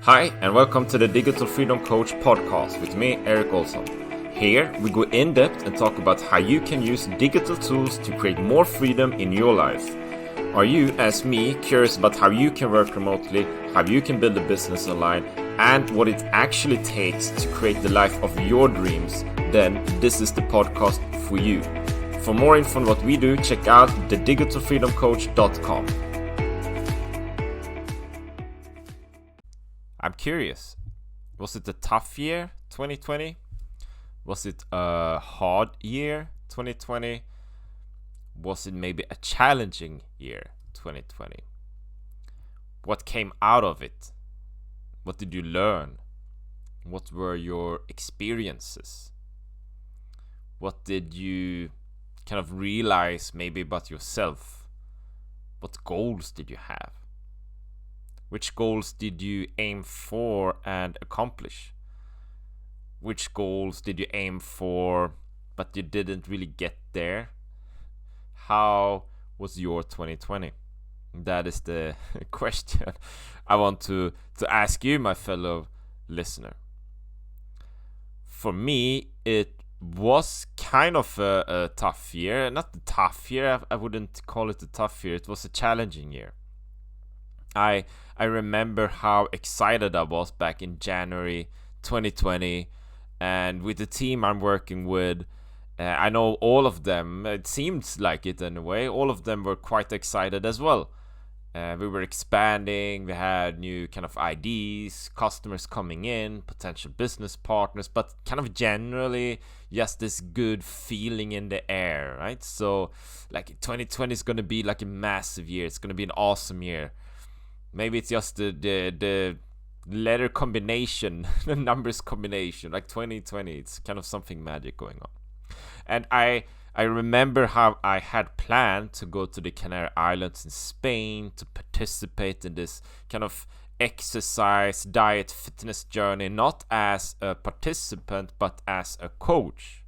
Hi, and welcome to the Digital Freedom Coach podcast with me, Erik Olsson. Here, we go in depth and talk about how you can use digital tools to create more freedom in your life. Are you, as me, curious about how you can work remotely, how you can build a business online, and what it actually takes to create the life of your dreams? Then this is the podcast for you. For more info on what we do, check out thedigitalfreedomcoach.com. I'm curious, was it a tough year, 2020? Was it a hard year, 2020? Was it maybe a challenging year, 2020? What came out of it? What did you learn? What were your experiences? What did you kind of realize maybe about yourself? What goals did you have? Which goals did you aim for and accomplish? Which goals did you aim for but you didn't really get there? How was your 2020? That is the question I want to ask you, my fellow listener. For me, it was kind of a tough year. Not a tough year, I wouldn't call it a tough year. It was a challenging year. I remember how excited I was back in January 2020, and with the team I'm working with, I know all of them, it seems like it in a way, all of them were quite excited as well. We were expanding, we had new kind of ideas, customers coming in, potential business partners, but kind of generally just this good feeling in the air, right? So like 2020 is going to be like a massive year, it's going to be an awesome year. Maybe it's just the letter combination, the numbers combination, like 2020. It's kind of something magic going on. And I remember how I had planned to go to the Canary Islands in Spain to participate in this kind of exercise, diet, fitness journey, not as a participant, but as a coach.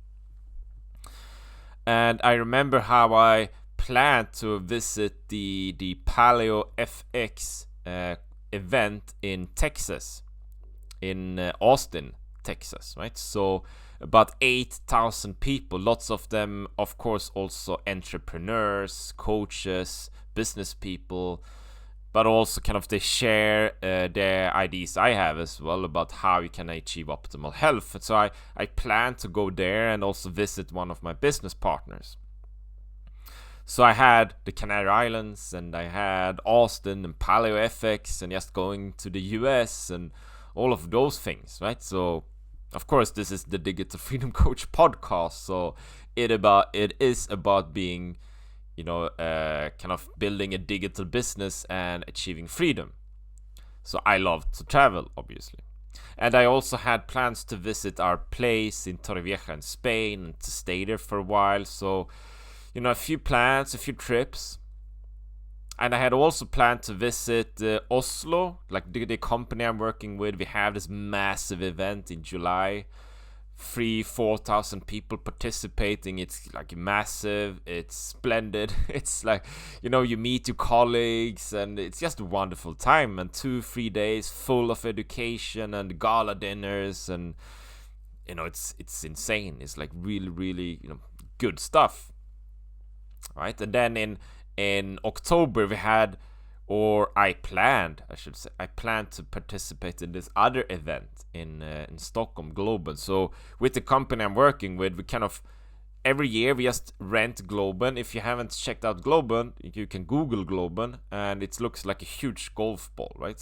And I remember how I planned to visit the Paleo FX event in Texas, in Austin, Texas, right? So about 8,000 people, lots of them, of course, also entrepreneurs, coaches, business people, but also kind of they share their ideas I have as well about how you can achieve optimal health. And so I plan to go there and also visit one of my business partners. So I had the Canary Islands and I had Austin and Paleo FX and just going to the US and all of those things, right? So of course this is the Digital Freedom Coach podcast, so it is about being, kind of building a digital business and achieving freedom. So I love to travel, obviously. And I also had plans to visit our place in Torrevieja in Spain and to stay there for a while. So a few plans, a few trips. And I had also planned to visit Oslo, like the company I'm working with. We have this massive event in July, 4,000 people participating. It's like massive, it's splendid. It's like, you meet your colleagues and it's just a wonderful time. And 2-3 days full of education and gala dinners. And, it's insane. It's like really, really, good stuff. Right, and then in October I planned to participate in this other event in Stockholm, Globen. So with the company I'm working with, we kind of every year we just rent Globen. If you haven't checked out Globen, you can Google Globen, and it looks like a huge golf ball, right?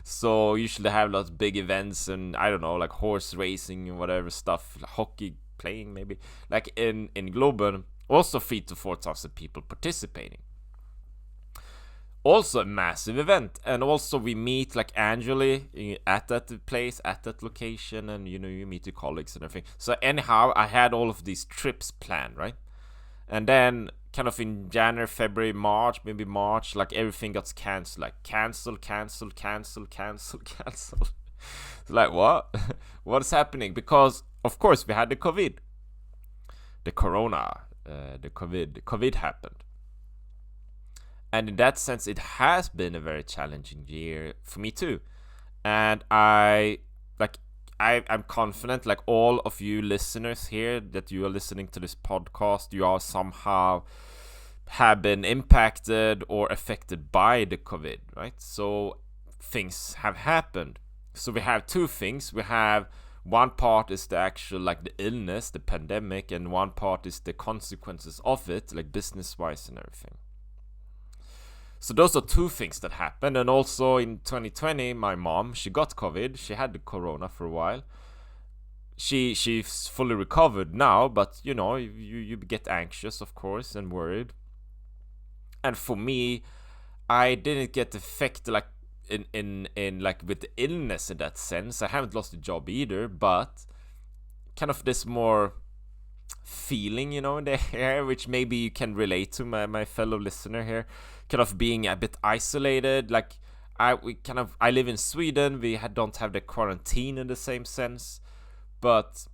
So usually have lots of big events and I don't know, like horse racing and whatever stuff, hockey playing maybe, like in Globen. Also 3,000 to 4,000 people participating. Also a massive event, and also we meet like annually at that place, at that location, and you meet your colleagues and everything. So anyhow, I had all of these trips planned, right? And then kind of in January, February, March, like everything got cancelled, like cancel. It's like, what? What's happening? Because of course we had the COVID, the corona. The COVID happened. And in that sense, it has been a very challenging year for me too. And I'm confident, like all of you listeners here, that you are listening to this podcast, you are somehow have been impacted or affected by the COVID, right? So things have happened. So we have two things. We have one part is the actual, like, the illness, the pandemic, and one part is the consequences of it, like business wise and everything. So those are two things that happened. And also in 2020, my mom, she got COVID. She had the corona for a while. She's fully recovered now, but you get anxious, of course, and worried. And for me, I didn't get affected like in like with the illness in that sense. I haven't lost a job either, but kind of this more feeling, in the air, which maybe you can relate to, my fellow listener here, kind of being a bit isolated. Like I live in Sweden. We don't have the quarantine in the same sense, but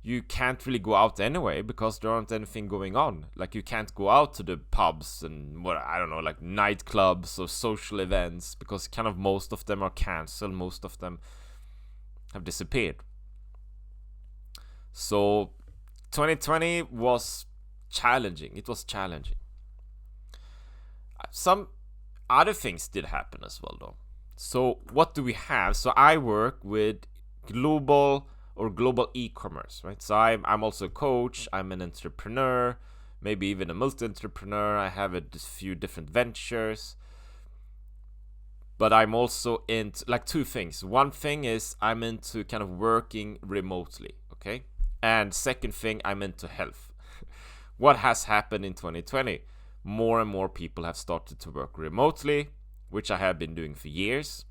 you can't really go out anyway because there aren't anything going on. Like you can't go out to the pubs and like nightclubs or social events because kind of most of them are cancelled. Most of them have disappeared. So 2020 was challenging. It was challenging. Some other things did happen as well, though. So what do we have? So I work with global e-commerce, right? So I'm also a coach. I'm an entrepreneur, maybe even a multi-entrepreneur. I have a few different ventures. But I'm also into like two things. One thing is I'm into kind of working remotely, okay? And second thing, I'm into health. What has happened in 2020? More and more people have started to work remotely, which I have been doing for years.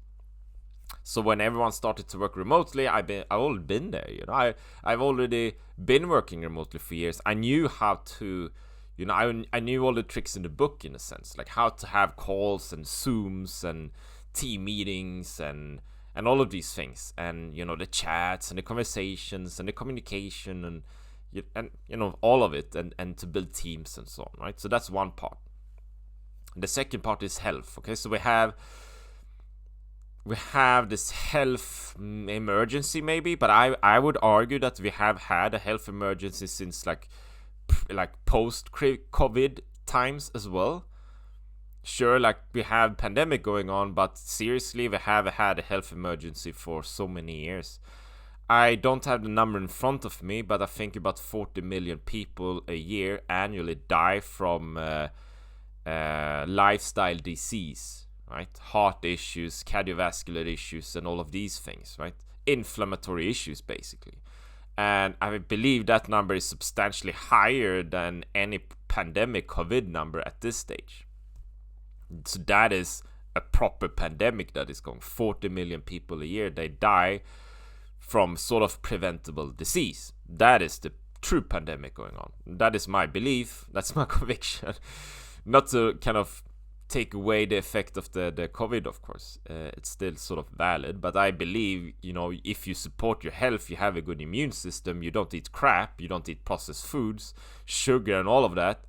So when everyone started to work remotely, I've already been there. I've already been working remotely for years. I knew how to, I knew all the tricks in the book, in a sense, like how to have calls and Zooms and team meetings and all of these things, and the chats and the conversations and the communication and all of it, and to build teams and so on, right? So that's one part. The second part is health. Okay, so we have this health emergency maybe, but I would argue that we have had a health emergency since like post COVID times as well. Sure, like we have pandemic going on, but seriously, we have had a health emergency for so many years. I don't have the number in front of me, but I think about 40 million people a year annually die from lifestyle disease, right? Heart issues, cardiovascular issues, and all of these things, right? Inflammatory issues, basically. And I believe that number is substantially higher than any pandemic COVID number at this stage. So that is a proper pandemic that is going. 40 million people a year, they die from sort of preventable disease. That is the true pandemic going on. That is my belief. That's my conviction. Not to kind of take away the effect of the COVID, of course. It's still sort of valid. But I believe, if you support your health, you have a good immune system, you don't eat crap, you don't eat processed foods, sugar and all of that,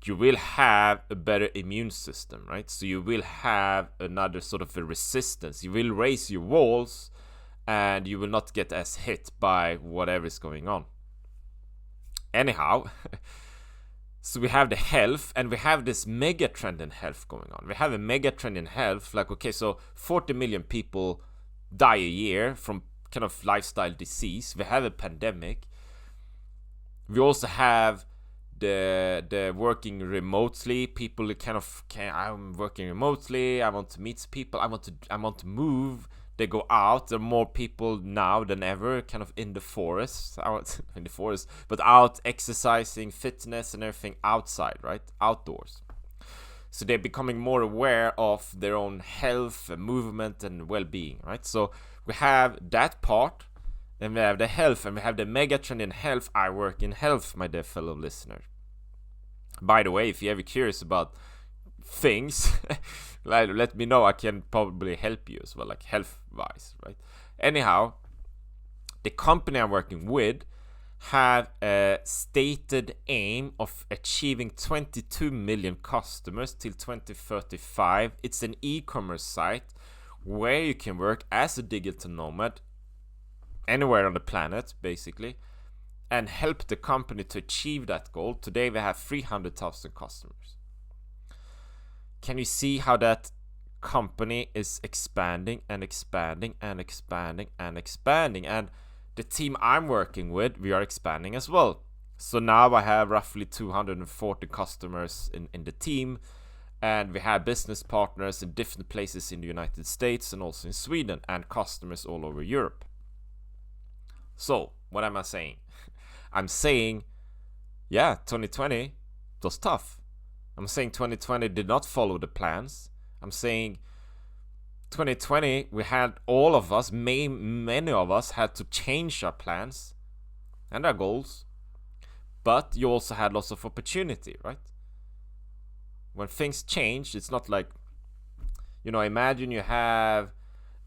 you will have a better immune system, right? So you will have another sort of a resistance. You will raise your walls and you will not get as hit by whatever is going on. Anyhow, so we have the health, and we have this mega trend in health going on. We have a mega trend in health, like, okay, so 40 million people die a year from kind of lifestyle disease. We have a pandemic. We also have the working remotely. People kind of I'm working remotely. I want to meet people. I want to move. They go out. There are more people now than ever, kind of in the forest, but out exercising, fitness, and everything outside, right? Outdoors. So they're becoming more aware of their own health, and movement, and well-being, right? So we have that part, and we have the health, and we have the mega trend in health. I work in health, my dear fellow listener. By the way, if you're ever curious about things, let me know. I can probably help you as well, like health-wise, right? Anyhow, the company I'm working with have a stated aim of achieving 22 million customers till 2035. It's an e-commerce site where you can work as a digital nomad anywhere on the planet, basically, and help the company to achieve that goal. Today we have 300,000 customers. Can you see how that company is expanding and expanding and expanding and expanding? And the team I'm working with, we are expanding as well. So now I have roughly 240 customers in the team, and we have business partners in different places in the United States and also in Sweden, and customers all over Europe. So what am I saying? I'm saying, yeah, 2020 was tough. I'm saying 2020 did not follow the plans. I'm saying 2020, we had all of us, many of us had to change our plans and our goals. But you also had lots of opportunity, right? When things change, it's not like, imagine you have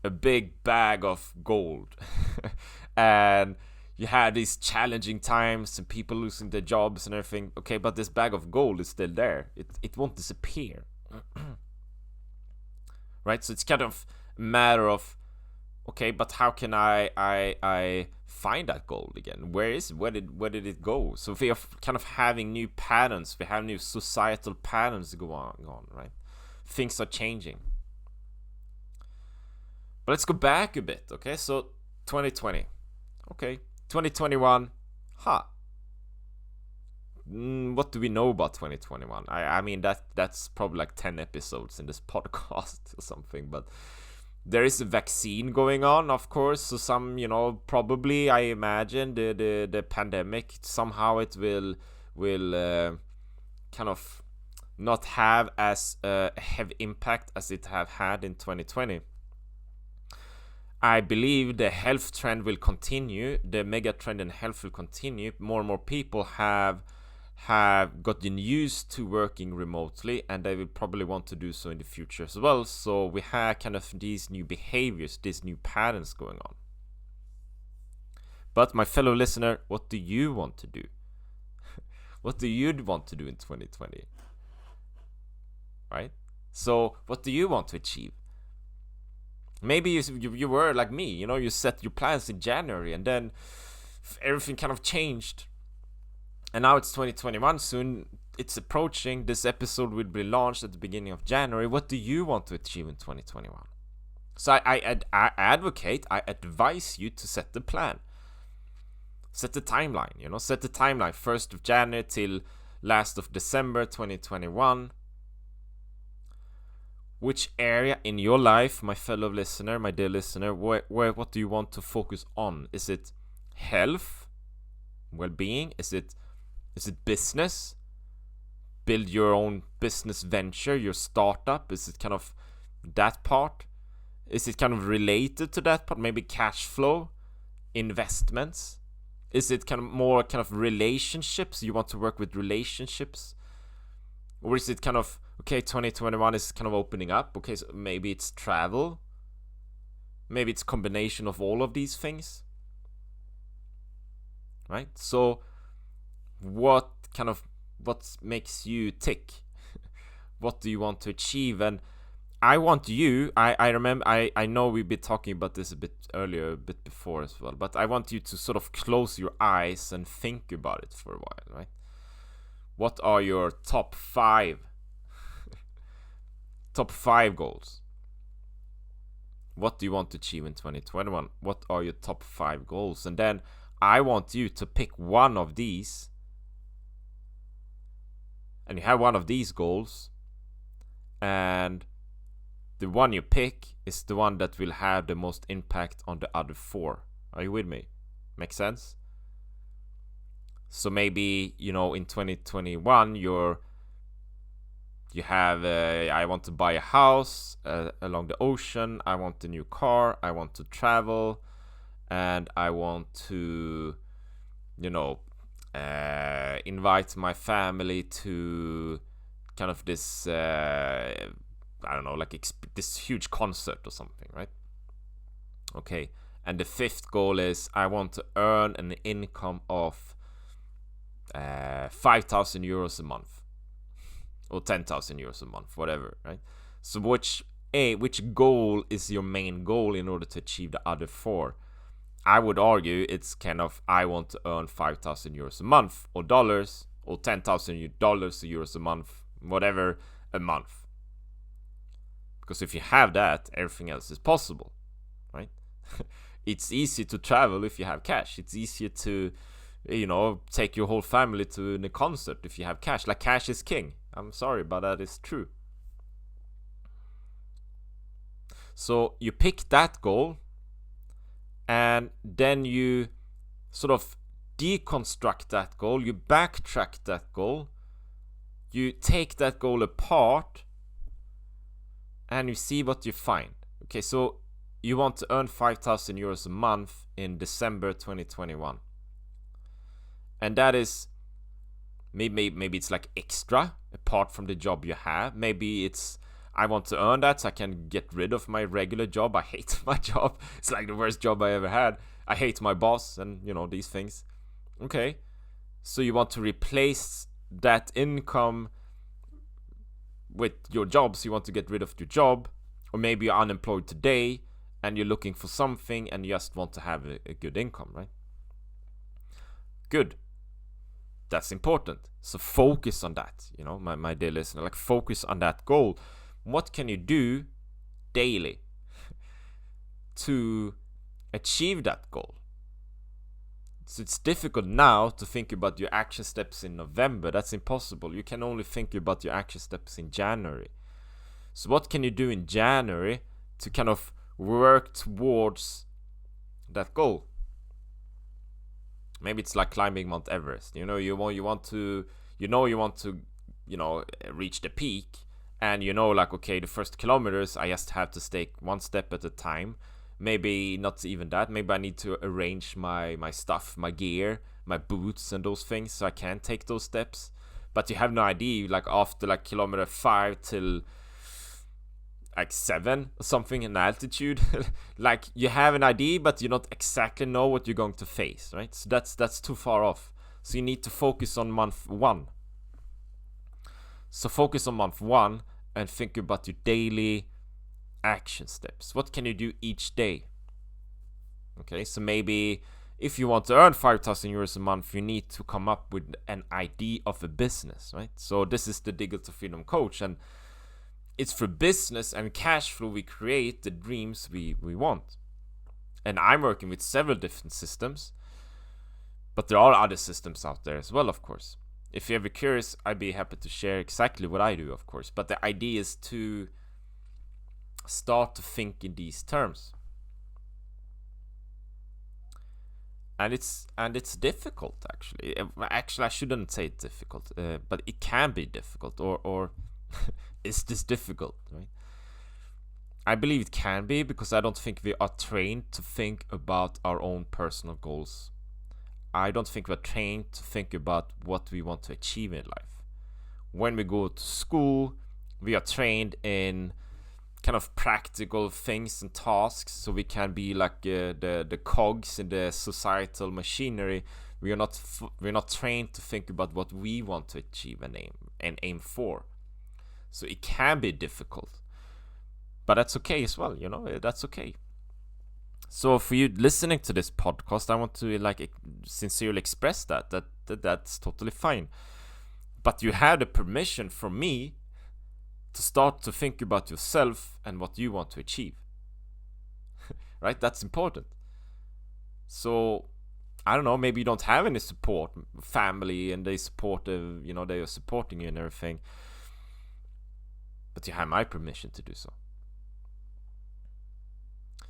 a big bag of gold and you had these challenging times and people losing their jobs and everything. Okay, but this bag of gold is still there. It won't disappear. Right? So it's kind of a matter of, okay, but how can I find that gold again? Where did it go? So we are kind of having new patterns. We have new societal patterns going on, right? Things are changing. But let's go back a bit, okay? So 2020, okay. 2021, what do we know about 2021? I mean, that's probably like 10 episodes in this podcast or something, but there is a vaccine going on, of course. So some, probably I imagine the pandemic, somehow it will kind of not have as a heavy impact as it have had in 2020. I believe the health trend will continue. The mega trend in health will continue. More and more people have gotten used to working remotely, and they will probably want to do so in the future as well. So we have kind of these new behaviors, these new patterns going on. But my fellow listener, what do you want to do? What do you want to do in 2020? Right? So what do you want to achieve? Maybe you were like me, you set your plans in January and then everything kind of changed. And now it's 2021, soon it's approaching. This episode will be launched at the beginning of January. What do you want to achieve in 2021? So I advise you to set the plan. Set the timeline, set the timeline 1st of January till last of December 2021. Which area in your life, my fellow listener, my dear listener, what do you want to focus on? Is it health, well-being? Is it business? Build your own business venture, your startup? Is it kind of that part? Is it kind of related to that part? Maybe cash flow, investments? Is it kind of more kind of relationships? You want to work with relationships? Or is it kind of, okay, 2021 is kind of opening up. Okay, so maybe it's travel. Maybe it's a combination of all of these things. Right? So what makes you tick? What do you want to achieve? And I want you, I remember, I know we've been talking about this a bit earlier, a bit before as well, but I want you to sort of close your eyes and think about it for a while, right? What are your top 5 goals? What do you want to achieve in 2021? What are your top 5 goals? And then I want you to pick one of these. And you have one of these goals. And the one you pick is the one that will have the most impact on the other 4. Are you with me? Make sense? So maybe, in 2021, you have, I want to buy a house along the ocean. I want a new car. I want to travel. And I want to, invite my family to kind of this, this huge concert or something, right? Okay. And the 5th goal is I want to earn an income of 5,000 euros a month or 10,000 euros a month, whatever, right? So which which goal is your main goal in order to achieve the other 4? I would argue it's kind of, I want to earn 5,000 euros a month, or dollars, or 10,000 dollars or euros a month, whatever, a month. Because if you have that, everything else is possible, right? It's easy to travel if you have cash. It's easier to, take your whole family to a concert if you have cash. Like, cash is king. I'm sorry, but that is true. So you pick that goal, and then you sort of deconstruct that goal, you backtrack that goal, you take that goal apart, and you see what you find. Okay, so you want to earn 5,000 euros a month in December 2021. And that is, maybe it's like extra, apart from the job you have. Maybe it's, I want to earn that so I can get rid of my regular job. I hate my job. It's like the worst job I ever had. I hate my boss and, these things. Okay. So you want to replace that income with your job. So you want to get rid of your job. Or maybe you're unemployed today and you're looking for something and you just want to have a good income, right? Good. That's important. So focus on that, my dear listener. Like, focus on that goal. What can you do daily to achieve that goal? So it's difficult now to think about your action steps in November. That's impossible. You can only think about your action steps in January. So what can you do in January to kind of work towards that goal? Maybe it's like climbing Mount Everest. You want to reach the peak. And okay, the first kilometers, I just have to take one step at a time. Maybe not even that. Maybe I need to arrange my stuff, my gear, my boots and those things so I can take those steps. But you have no idea, like after like kilometer 5 till like 7 or something in altitude. Like, you have an idea, but you don't exactly know what you're going to face, right? So that's too far off. So you need to focus on month 1. So focus on month 1 and think about your daily action steps. What can you do each day? Okay, so maybe if you want to earn 5,000 euros a month, you need to come up with an idea of a business, right? So this is the Digital Freedom Coach, and it's for business and cash flow we create the dreams we want. And I'm working with several different systems, but there are other systems out there as well, of course. If you're ever curious, I'd be happy to share exactly what I do, of course. But the idea is to start to think in these terms. And it's difficult, actually. Actually, I shouldn't say it's difficult, but it can be difficult. Or is this difficult, right? I believe it can be, because I don't think we are trained to think about our own personal goals. I don't think we're trained to think about what we want to achieve in life. When we go to school, we are trained in kind of practical things and tasks, so we can be like the cogs in the societal machinery. We're not trained to think about what we want to achieve and aim for. So it can be difficult, but that's okay as well. That's okay. So for you listening to this podcast, I want to sincerely express that's totally fine. But you have the permission from me to start to think about yourself and what you want to achieve. Right? That's important. So I don't know, maybe you don't have any support, family, and they support they are supporting you and everything. But you have my permission to do so.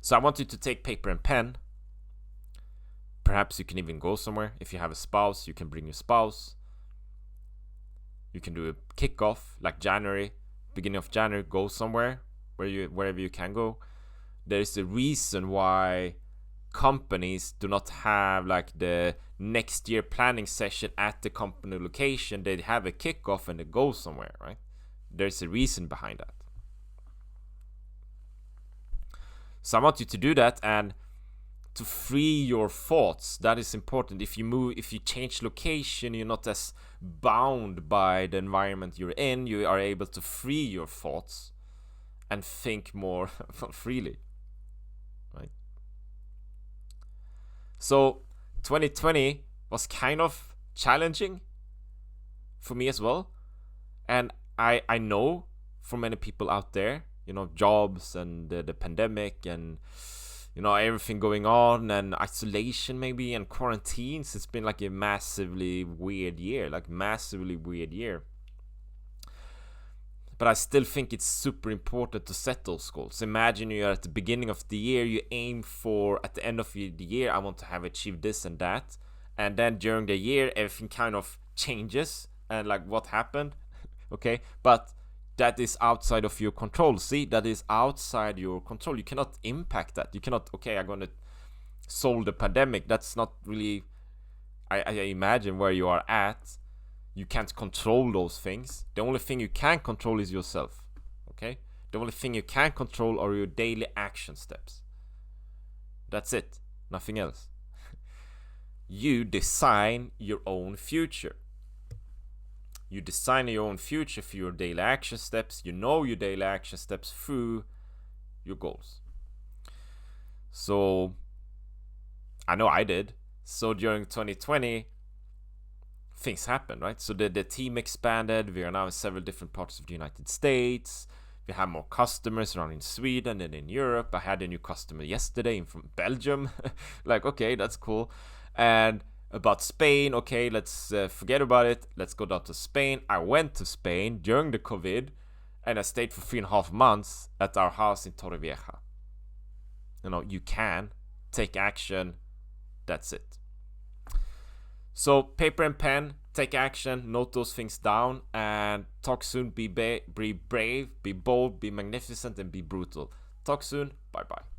So I want you to take paper and pen. Perhaps you can even go somewhere. If you have a spouse, you can bring your spouse. You can do a kickoff, like January, beginning of January, go somewhere wherever you can go. There is a reason why companies do not have like the next year planning session at the company location. They have a kickoff and they go somewhere, right? There's a reason behind that. So I want you to do that and to free your thoughts. That is important. If you change location, you're not as bound by the environment you're in. You are able to free your thoughts and think more freely, right? So 2020 was kind of challenging for me as well. And I know for many people out there, you know, jobs and the pandemic and, you know, everything going on and isolation maybe and quarantines, it's been like a massively weird year. But I still think it's super important to set those goals. Imagine you're at the beginning of the year, you aim for, at the end of the year, I want to have achieved this and that. And then during the year, everything kind of changes. And like, what happened? Okay, but that is outside of your control. See, that is outside your control. You cannot impact that. You cannot, okay, I'm going to solve the pandemic. That's not really, I imagine, where you are at. You can't control those things. The only thing you can control is yourself. Okay? The only thing you can control are your daily action steps. That's it. Nothing else. You design your own future. You design your own future through your daily action steps. You know your daily action steps through your goals. So, I know I did. So during 2020, things happened, right? So the team expanded. We are now in several different parts of the United States. We have more customers around in Sweden and in Europe. I had a new customer yesterday from Belgium. Like, okay, that's cool. And about Spain, okay, let's forget about it. Let's go down to Spain. I went to Spain during the COVID, and I stayed for 3.5 months at our house in Torrevieja. You know, you can take action. That's it. So paper and pen, take action, note those things down, and talk soon. Be brave, be bold, be magnificent, and be brutal. Talk soon. Bye-bye.